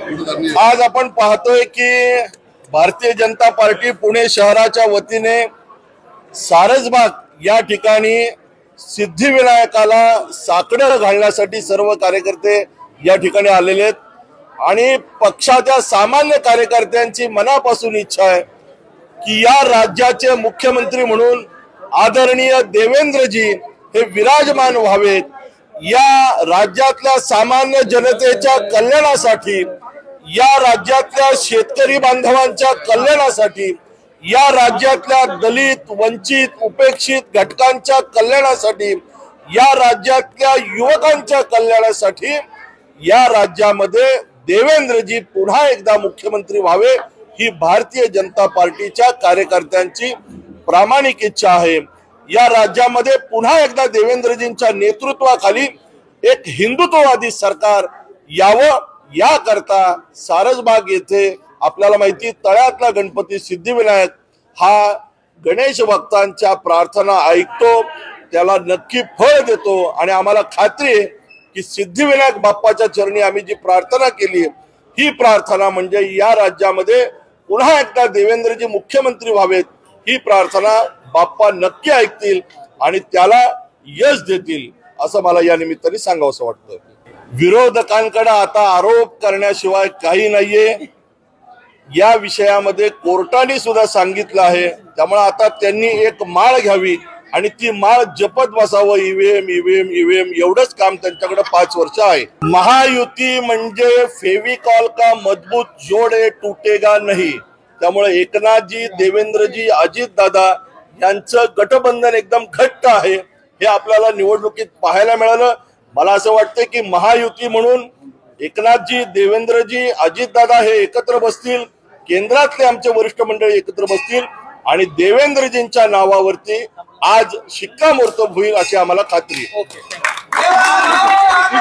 आज आपण पाहतोय की भारतीय जनता पार्टी पुणे शहराच्या वतीने सारसबाग या ठिकाणी सिद्धिविनायकाला साकडं घालण्यासाठी सर्व कार्यकर्ते या ठिकाणी आलेले आहेत आणि पक्षाच्या सामान्य कार्यकर्त्यांची मनापासून इच्छा आहे की या राज्याचे मुख्यमंत्री म्हणून आदरणीय देवेंद्रजी हे विराजमान व्हावेत। या राज्यातल्या सामान्य जनतेच्या कल्याणासाठी, या राज्यातल्या शेतकरी बांधवांच्या कल्याणासाठी, या राज्यातल्या दलित, वंचित, उपेक्षित घटकांच्या कल्याणासाठी, या राज्यातल्या युवकांच्या कल्याणासाठी या राज्यामध्ये देवेंद्रजी पुन्हा एकदा मुख्यमंत्री व्हावे ही भारतीय जनता पार्टीच्या कार्यकर्त्यांची प्रामाणिक इच्छा आहे। या राज्यामध्ये पुन्हा एकदा देवेंद्रजींच्या नेतृत्वाखाली एक हिंदुत्ववादी सरकार यावं, याकरता सारसबाग येथे आपल्याला माहिती तळ्यातला गणपती सिद्धिविनायक हा गणेश भक्तांच्या प्रार्थना ऐकतो, त्याला नक्की फळ देतो आणि आम्हाला खात्री आहे की सिद्धिविनायक बाप्पाच्या चरणी आम्ही जी प्रार्थना केली ही प्रार्थना म्हणजे या राज्यामध्ये पुन्हा एकदा देवेंद्रजी मुख्यमंत्री व्हावेत ही प्रार्थना बाप्पा नक्की ऐकतील आणि त्याला यश देतील असं मला या निमित्ताने सांगावंसं वाटतं। विरोधकांकडे आता आरोप करण्याशिवाय काही नाहीये। या विषयामध्ये कोर्टाने सुद्धा सांगितलं आहे, त्यामुळे आता त्यांनी एक माळ घ्यावी आणि ती माळ जपत बसावं, ईव्हीएम ईव्हीएम ईव्हीएम एवढंच काम त्यांच्याकडे 5 वर्ष आहे। महायुती म्हणजे फेविकॉल का मजबूत जोड है, टूटेगा नहीं। त्यामुळे एकनाथजी, देवेंद्रजी, अजितदादा यांचं गठबंधन एकदम घट्ट आहे हे आपल्याला निवडणुकीत पाहायला मिळालं। मला असं वाटतं की महायुती म्हणून एकनाथजी, देवेंद्रजी, अजितदादा हे एकत्र बसतील, केंद्रातले आमचे वरिष्ठ मंडळी एकत्र बसतील आणि देवेंद्रजींच्या नावावरती आज शिक्कामोर्तब होईल अशी आम्हाला खात्री आहे।